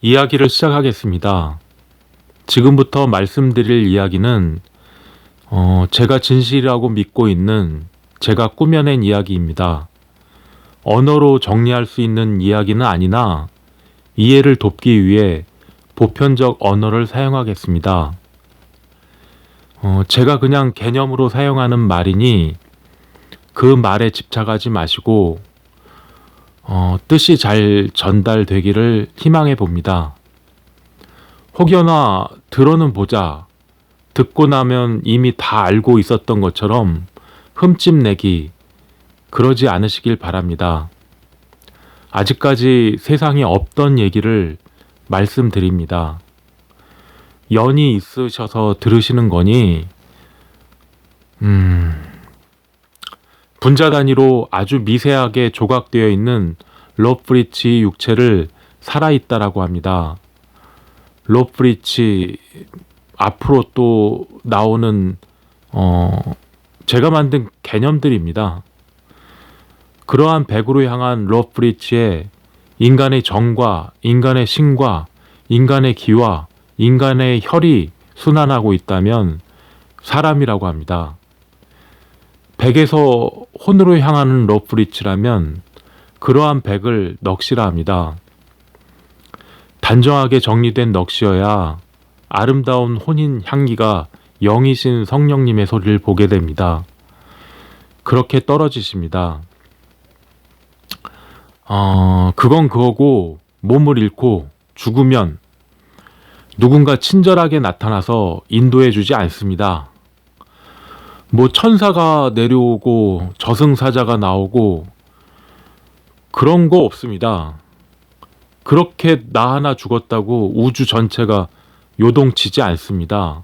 이야기를 시작하겠습니다. 지금부터 말씀드릴 이야기는 제가 진실이라고 믿고 있는 제가 꾸며낸 이야기입니다. 언어로 정리할 수 있는 이야기는 아니나 이해를 돕기 위해 보편적 언어를 사용하겠습니다. 제가 그냥 개념으로 사용하는 말이니 그 말에 집착하지 마시고 뜻이 잘 전달되기를 희망해 봅니다. 혹여나 들어는 보자, 듣고 나면 이미 다 알고 있었던 것처럼 흠집내기, 그러지 않으시길 바랍니다. 아직까지 세상에 없던 얘기를 말씀드립니다. 연이 있으셔서 들으시는 거니 분자 단위로 아주 미세하게 조각되어 있는 로프리치 육체를 살아있다라고 합니다. 로프리치 앞으로 또 나오는 제가 만든 개념들입니다. 그러한 백으로 향한 로프리치에 인간의 정과 인간의 신과 인간의 기와 인간의 혈이 순환하고 있다면 사람이라고 합니다. 백에서 혼으로 향하는 로프리치라면 그러한 백을 넋이라 합니다. 단정하게 정리된 넋이어야 아름다운 혼인 향기가 영이신 성령님의 소리를 보게 됩니다. 그렇게 떨어지십니다. 그건 그거고 몸을 잃고 죽으면 누군가 친절하게 나타나서 인도해 주지 않습니다. 뭐 천사가 내려오고 저승사자가 나오고 그런 거 없습니다. 그렇게 나 하나 죽었다고 우주 전체가 요동치지 않습니다.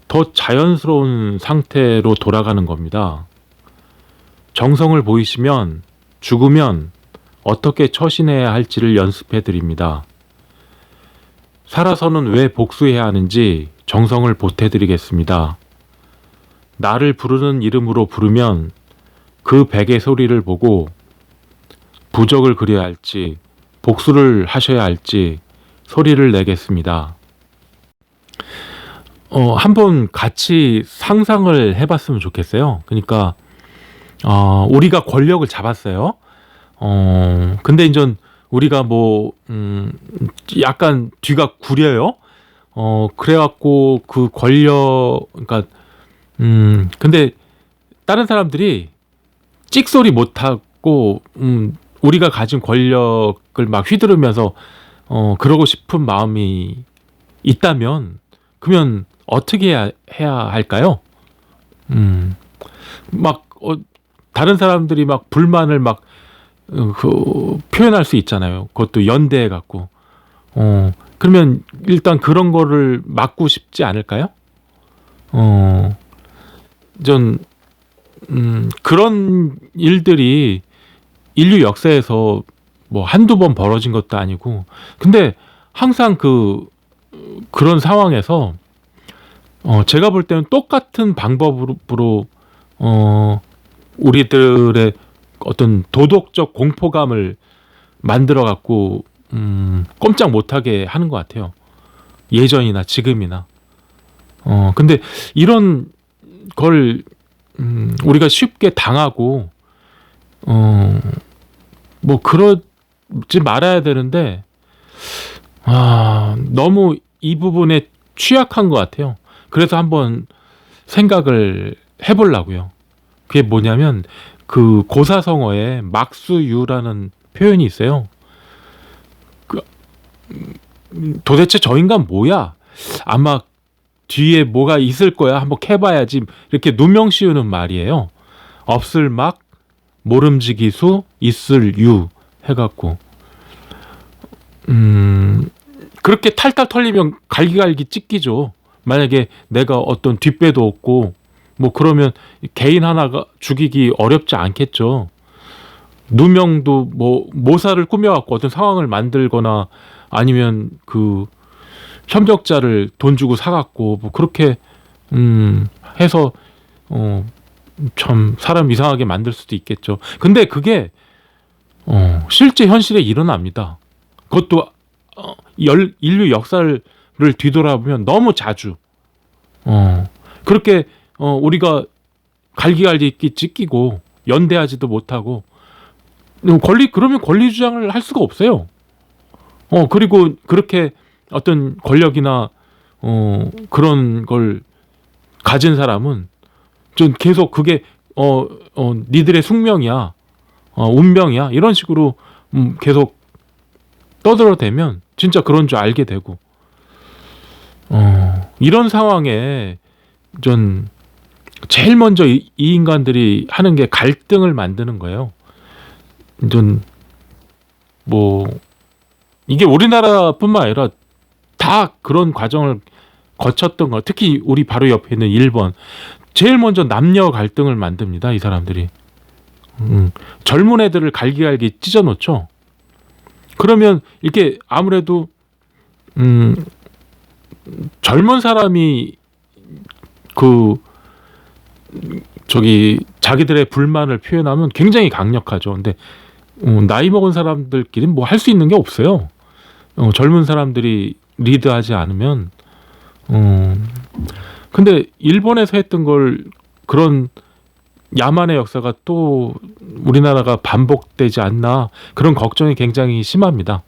더 자연스러운 상태로 돌아가는 겁니다. 정성을 보이시면 죽으면 어떻게 처신해야 할지를 연습해 드립니다. 살아서는 왜 복수해야 하는지 정성을 보태 드리겠습니다. 나를 부르는 이름으로 부르면 그 백의 소리를 보고 부적을 그려야 할지 복수를 하셔야 할지 소리를 내겠습니다. 한번 같이 상상을 해봤으면 좋겠어요. 그러니까 우리가 권력을 잡았어요. 근데 이제 우리가 약간 뒤가 구려요. 그래갖고 그 권력, 그러니까 근데 다른 사람들이 찍소리 못하고 우리가 가진 권력을 막 휘두르면서 그러고 싶은 마음이 있다면 그러면 어떻게 해야 할까요? 다른 사람들이 막 불만을 막 표현할 수 있잖아요. 그것도 연대해 갖고 그러면 일단 그런 거를 막고 싶지 않을까요? 그런 일들이 인류 역사에서 뭐 한두 번 벌어진 것도 아니고, 근데 항상 그런 상황에서 제가 볼 때는 똑같은 방법으로 우리들의 어떤 도덕적 공포감을 만들어 갖고 꼼짝 못하게 하는 것 같아요. 예전이나 지금이나. 근데 이런 걸 우리가 쉽게 당하고 뭐 그러지 말아야 되는데 너무 이 부분에 취약한 것 같아요. 그래서 한번 생각을 해보려고요. 그게 뭐냐면 그 고사성어에 막수유라는 표현이 있어요. 도대체 저 인간 뭐야? 아마 뒤에 뭐가 있을 거야. 한번 캐봐야지. 이렇게 누명 씌우는 말이에요. 없을 막, 모름지기수, 있을 유 해갖고 그렇게 탈탈 털리면 갈기갈기 찢기죠. 만약에 내가 어떤 뒷배도 없고 뭐 그러면 개인 하나가 죽이기 어렵지 않겠죠. 누명도 뭐 모사를 꾸며갖고 어떤 상황을 만들거나 아니면 그 협력자를 돈 주고 사갖고 뭐 그렇게 해서 참 사람 이상하게 만들 수도 있겠죠. 근데 그게 실제 현실에 일어납니다. 그것도 인류 역사를 뒤돌아보면 너무 자주 그렇게 우리가 갈기갈기 찢기고 연대하지도 못하고 그러면 권리 주장을 할 수가 없어요. 그리고 그렇게 어떤 권력이나 그런 걸 가진 사람은 좀 계속 그게 니들의 숙명이야, 운명이야 이런 식으로 계속 떠들어대면 진짜 그런 줄 알게 되고 이런 상황에 전 제일 먼저 이 인간들이 하는 게 갈등을 만드는 거예요. 전 뭐 이게 우리나라뿐만 아니라 다 그런 과정을 거쳤던 거. 특히 우리 바로 옆에 있는 일본 제일 먼저 남녀 갈등을 만듭니다. 이 사람들이 젊은 애들을 갈기갈기 찢어놓죠. 그러면 이렇게 아무래도 젊은 사람이 자기들의 불만을 표현하면 굉장히 강력하죠. 근데 나이 먹은 사람들끼리는 뭐 할 수 있는 게 없어요. 젊은 사람들이 리드하지 않으면. 근데 일본에서 했던 걸 그런 야만의 역사가 또 우리나라가 반복되지 않나 그런 걱정이 굉장히 심합니다.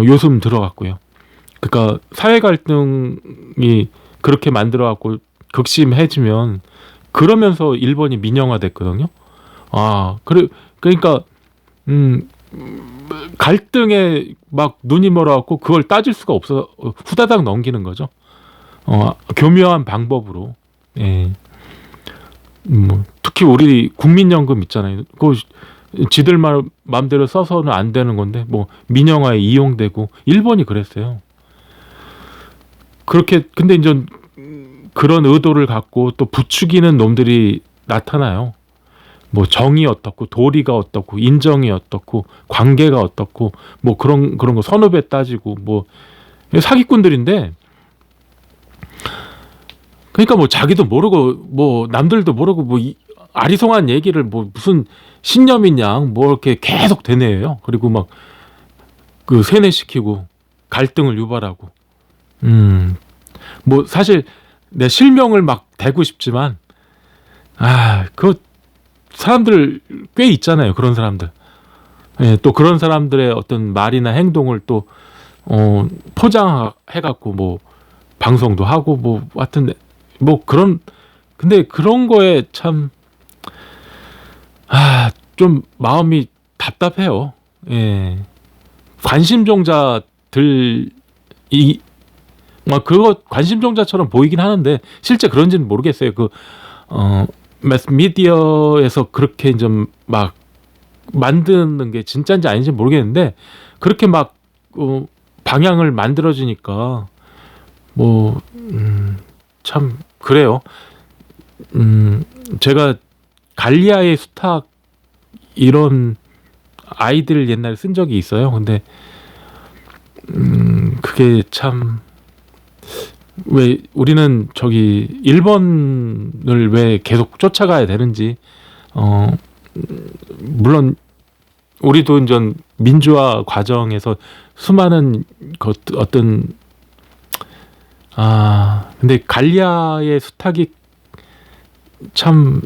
요즘 들어갔고요. 그러니까 사회 갈등이 그렇게 만들어갖고 극심해지면 그러면서 일본이 민영화됐거든요. 그러니까 갈등에 막 눈이 멀어갖고 그걸 따질 수가 없어 후다닥 넘기는 거죠. 교묘한 방법으로. 예. 특히 우리 국민연금 있잖아요. 그 지들 마음대로 써서는 안 되는 건데 뭐 민영화에 이용되고 일본이 그랬어요. 그렇게 근데 이제 그런 의도를 갖고 또 부추기는 놈들이 나타나요. 뭐 정이 어떻고 도리가 어떻고 인정이 어떻고 관계가 어떻고 뭐 그런 거 선후배 따지고 뭐 사기꾼들인데 그러니까 뭐 자기도 모르고 뭐 남들도 모르고 뭐 아리송한 얘기를 뭐 무슨 신념인 양 뭐 이렇게 계속 되뇌요. 그리고 막 그 세뇌시키고 갈등을 유발하고 뭐 사실 내 실명을 막 대고 싶지만 그 사람들 꽤 있잖아요. 그런 사람들. 예, 또 그런 사람들의 어떤 말이나 행동을 또 포장해갖고 뭐 방송도 하고 뭐 하여튼 뭐 그런 근데 그런 거에 참 좀 마음이 답답해요. 예. 관심종자들 그거 관심종자처럼 보이긴 하는데 실제 그런지는 모르겠어요. 매스미디어에서 그렇게 좀 막 만드는 게 진짜인지 아닌지 모르겠는데 그렇게 막 방향을 만들어지니까 뭐 참 그래요. 제가 갈리아의 수탉 이런 아이들을 옛날에 쓴 적이 있어요. 근데 그게 참 왜 우리는 일본을 왜 계속 쫓아가야 되는지 물론 우리도 이제 민주화 과정에서 수많은 근데 갈리아의 수탉이 참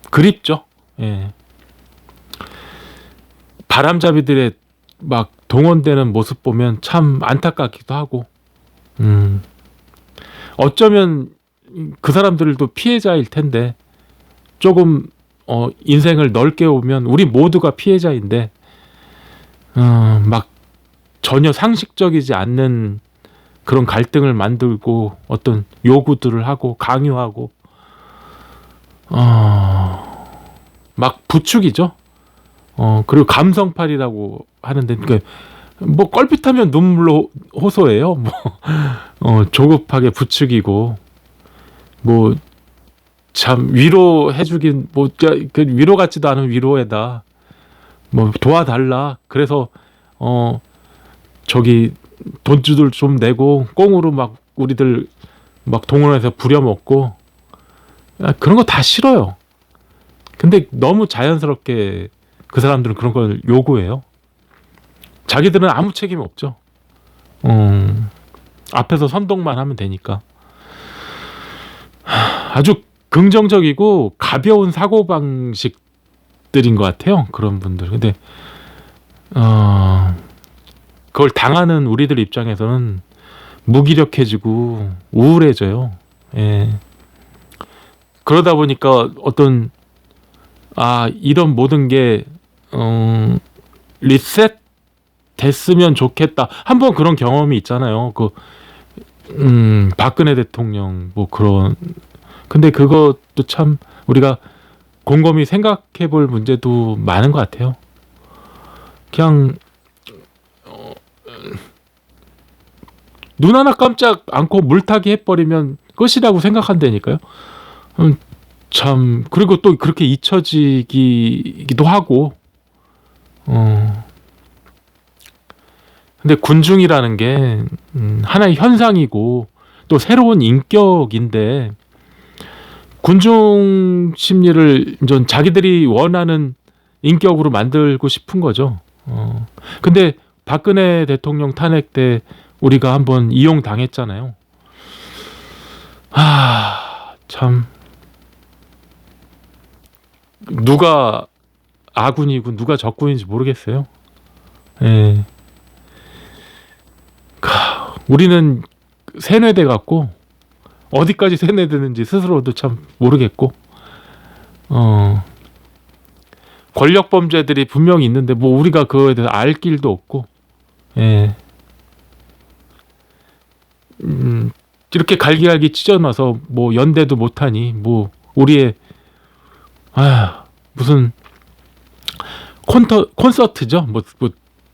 그립죠. 예. 바람잡이들의 막 동원되는 모습 보면 참 안타깝기도 하고 어쩌면 그 사람들도 피해자일 텐데 조금 인생을 넓게 보면 우리 모두가 피해자인데 막 전혀 상식적이지 않는 그런 갈등을 만들고 어떤 요구들을 하고 강요하고 막 부추기죠. 그리고 감성팔이라고 하는데 뭐 껄핏하면 눈물로 호소해요. 조급하게 부추기고 뭐 참 위로해주긴 그 위로 같지도 않은 위로에다 뭐 도와달라. 그래서 돈주들 좀 내고 꽁으로 막 우리들 막 동원해서 부려먹고 그런 거 다 싫어요. 근데 너무 자연스럽게 그 사람들은 그런 걸 요구해요. 자기들은 아무 책임 없죠. 앞에서 선동만 하면 되니까. 아주 긍정적이고 가벼운 사고방식들인 것 같아요. 그런 분들. 근데 그걸 당하는 우리들 입장에서는 무기력해지고 우울해져요. 예. 그러다 보니까 어떤 이런 모든 게 리셋 됐으면 좋겠다. 한번 그런 경험이 있잖아요. 박근혜 대통령 뭐 그런. 근데 그것도 참 우리가 곰곰이 생각해 볼 문제도 많은 것 같아요. 그냥 눈 하나 깜짝 않고 물타기 해버리면 끝이라고 생각한다니까요. 참. 그리고 또 그렇게 잊혀지기도 하고. 근데 군중이라는 게 하나의 현상이고 또 새로운 인격인데, 군중 심리를 좀 자기들이 원하는 인격으로 만들고 싶은 거죠. 근데 박근혜 대통령 탄핵 때 우리가 한번 이용당했잖아요. 참. 누가 아군이고 누가 적군인지 모르겠어요. 예. 우리는 세뇌돼 갖고 어디까지 세뇌되는지 스스로도 참 모르겠고, 권력 범죄들이 분명히 있는데 뭐 우리가 그거에 대해서 알 길도 없고, 예. 이렇게 갈기갈기 찢어놔서 뭐 연대도 못하니 뭐 우리의 무슨 콘서트죠. 뭐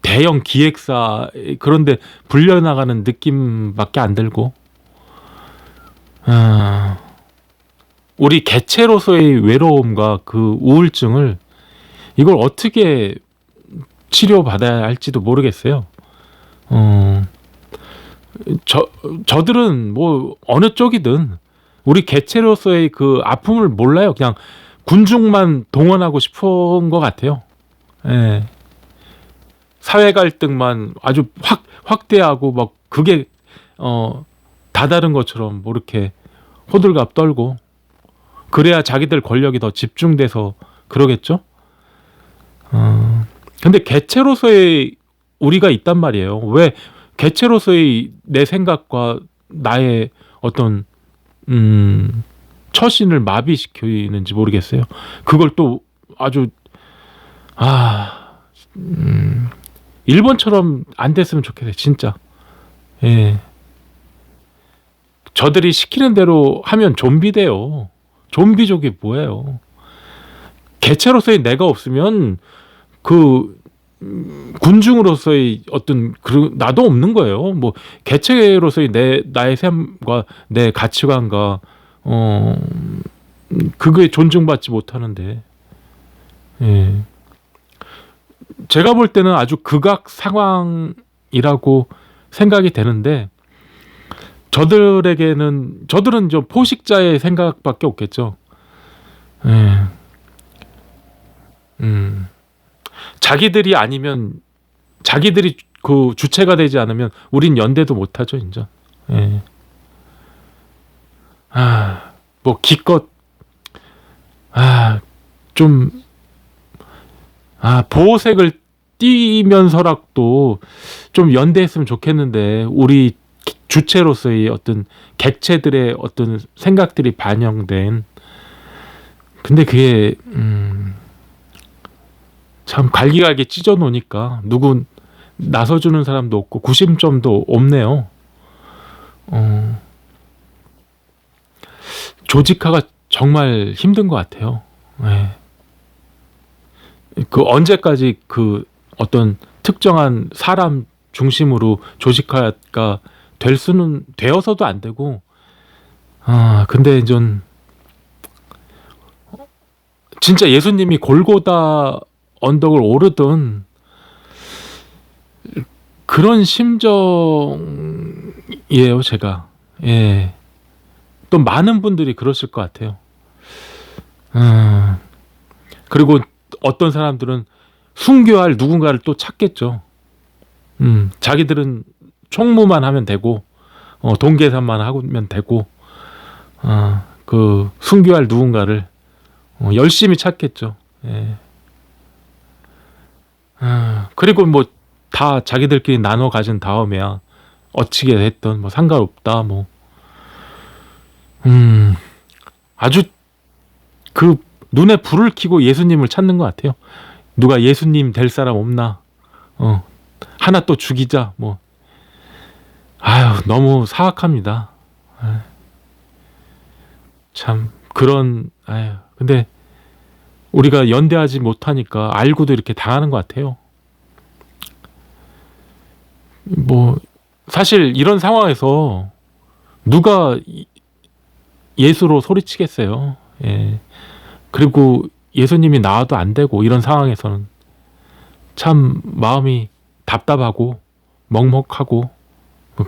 대형 기획사 그런데 불려나가는 느낌밖에 안 들고, 우리 개체로서의 외로움과 그 우울증을 이걸 어떻게 치료받아야 할지도 모르겠어요. 저들은 뭐 어느 쪽이든 우리 개체로서의 그 아픔을 몰라요. 그냥 군중만 동원하고 싶은 것 같아요. 예. 사회 갈등만 아주 확대하고 막 그게 다다른 것처럼 뭐 이렇게 호들갑 떨고, 그래야 자기들 권력이 더 집중돼서 그러겠죠. 근데 개체로서의 우리가 있단 말이에요. 왜 개체로서의 내 생각과 나의 어떤 처신을 마비시키는지 모르겠어요. 그걸 또 아주 일본처럼 안 됐으면 좋겠어요. 진짜. 예. 저들이 시키는 대로 하면 좀비 돼요. 좀비족이 뭐예요. 개체로서의 내가 없으면 그 군중으로서의 어떤 나도 없는 거예요. 뭐 개체로서의 나의 삶과 내 가치관과 그게 존중받지 못하는데, 예. 제가 볼 때는 아주 극악 상황이라고 생각이 되는데, 저들은 좀 포식자의 생각밖에 없겠죠. 예. 자기들이 아니면, 자기들이 그 주체가 되지 않으면 우린 연대도 못하죠, 인제. 예. 뭐 기껏 좀 보호색을 띠면서라도 좀 연대했으면 좋겠는데, 우리 주체로서의 어떤 객체들의 어떤 생각들이 반영된. 근데 그게 참 갈기갈기 찢어 놓으니까 누구 나서주는 사람도 없고 구심점도 없네요. 조직화가 정말 힘든 것 같아요. 네. 그 언제까지 그 어떤 특정한 사람 중심으로 조직화가 되어서도 안 되고, 근데 좀 진짜 예수님이 골고다 언덕을 오르던 그런 심정이에요, 제가. 예. 또 많은 분들이 그러실 것 같아요. 그리고 어떤 사람들은 순교할 누군가를 또 찾겠죠. 자기들은 총무만 하면 되고 돈 계산만 하면 되고 그 순교할 누군가를 열심히 찾겠죠. 예. 그리고 뭐 다 자기들끼리 나눠 가진 다음에야 어찌게 됐던 뭐 상관없다 뭐 아주 그 눈에 불을 켜고 예수님을 찾는 것 같아요. 누가 예수님 될 사람 없나? 하나 또 죽이자 뭐. 아유 너무 사악합니다. 아유, 참 그런 근데 우리가 연대하지 못하니까 알고도 이렇게 당하는 것 같아요. 뭐 사실 이런 상황에서 누가 예수로 소리치겠어요. 예. 그리고 예수님이 나와도 안 되고 이런 상황에서는 참 마음이 답답하고 먹먹하고 뭐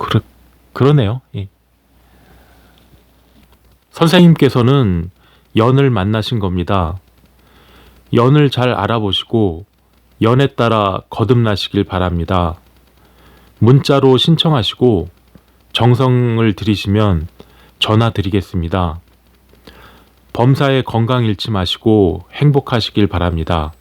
그러네요. 예. 선생님께서는 연을 만나신 겁니다. 연을 잘 알아보시고 연에 따라 거듭나시길 바랍니다. 문자로 신청하시고 정성을 들이시면 전화 드리겠습니다. 범사에 건강 잃지 마시고 행복하시길 바랍니다.